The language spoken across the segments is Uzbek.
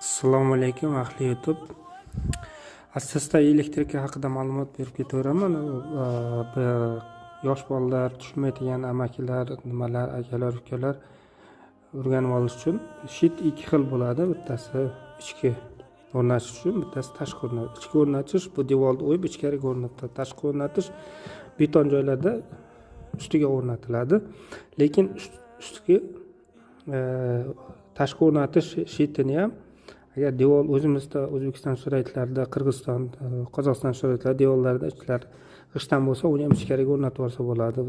Assalomu alaykum ahli YouTube. Asosda elektrika haqida ma'lumot berib ketaveraman. Yosh bolalar, tushunmaydigan amakilar, nimalar, akalar, ukalar o'rganib olish uchun shit ikki xil bo'ladi. Bittasi ichki o'rnatish uchun, bittasi tashqi o'rnatish. Ichki o'rnatish bu devorni o'yib ichkariga o'rnatadi. Tashqi o'rnatish beton joylarda ustiga o'rnatiladi. Lekin ustki tashqi o'rnatish shitini ham agar devor o'zimizda O'zbekiston sharoitlarida, Qirg'iziston, Qozog'iston sharoitlarida devorlarda ichlar g'ishtdan bo'lsa, uni ham ichkariga o'rnatib olsa bo'ladi.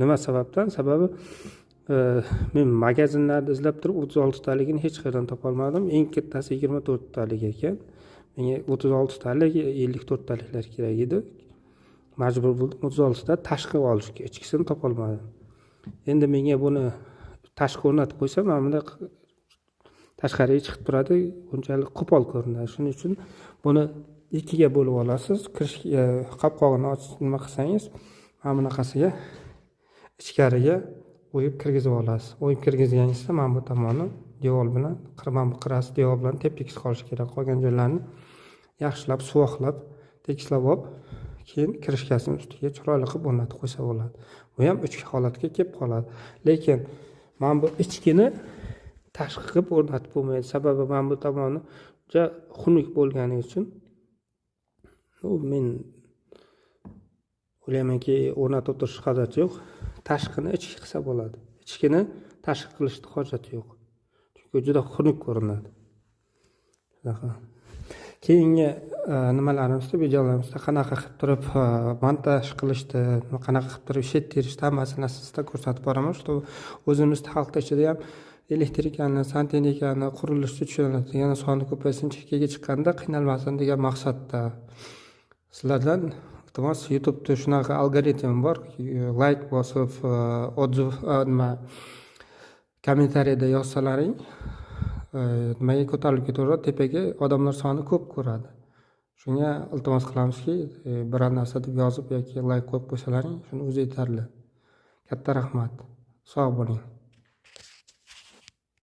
Nima sababdan? Sababi men magazinlarda izlab turib 36 taligini hech qayerdan topa olmadim. Eng kattasi 24 talik ekan. Menga 36 talik, 54 taliklar kerak edi. Majbur bo'ldim 36 ta tashqi olishga, ichkisini topa olmadim. Endi menga buni tashqi o'rnatib qo'ysam, mana bunday tashqariga chiqib turadi, unchalik qo'pol ko'rinadi. Shuning uchun buni ikkiga bo'lib olasiz. Qopqog'ini ochib nima qilsangiz, mana bunaqasiga ichkariga o'yib kirgizib olasiz. O'yib kirgizganingizda mana bu tomoni devor bilan, qirasi devor bilan tep-tekis qolishi kerak. Qolgan joylarni yaxshilab suvoqlab, tekislab olib, keyin kirishkasini ustiga chiroyli qilib o'rnatib qo'ysa bo'ladi. Bu ham ichki holatga kelib qoladi. Lekin mana bu ichkini tashqi qilib o'rnatib bo'lmaydi. Sababi mana bu tomoni juda xunuk bo'lgani uchun men o'ylaymanki o'rnatib o'tirish hojati yo'q. Tashqini ichki qilsa bo'ladi. Ichkini tashqi qilishni hojati yo'q. Chunki juda xunuk ko'rinadi. Keyingi nimalarimizda, videolarimizda qanaqa qilib turib montaj qilishni, qanaqa qilib turib shet terishni hammasini sizga ko'rsatib boraman. Shu o'zimizning xalqda ichida ham elektrikani, santexnikani qurilishni tushunadigan soni ko'paysin, chekkaga chiqqanda qiynalmasin degan maqsadda sizlardan iltimos YouTube'da shunaqa algoritm bor. Like bosib, otziv kommentariyada yozsalaring, nimaga ko'tarilib ketaveradi, tepaga odamlar soni ko'p ko'radi. Shunga iltimos qilamizki, biror narsa deb yozib yoki like qo'yib qo'ysalaring, shuni o'zi yetarli. Katta rahmat. Sog' bo'ling.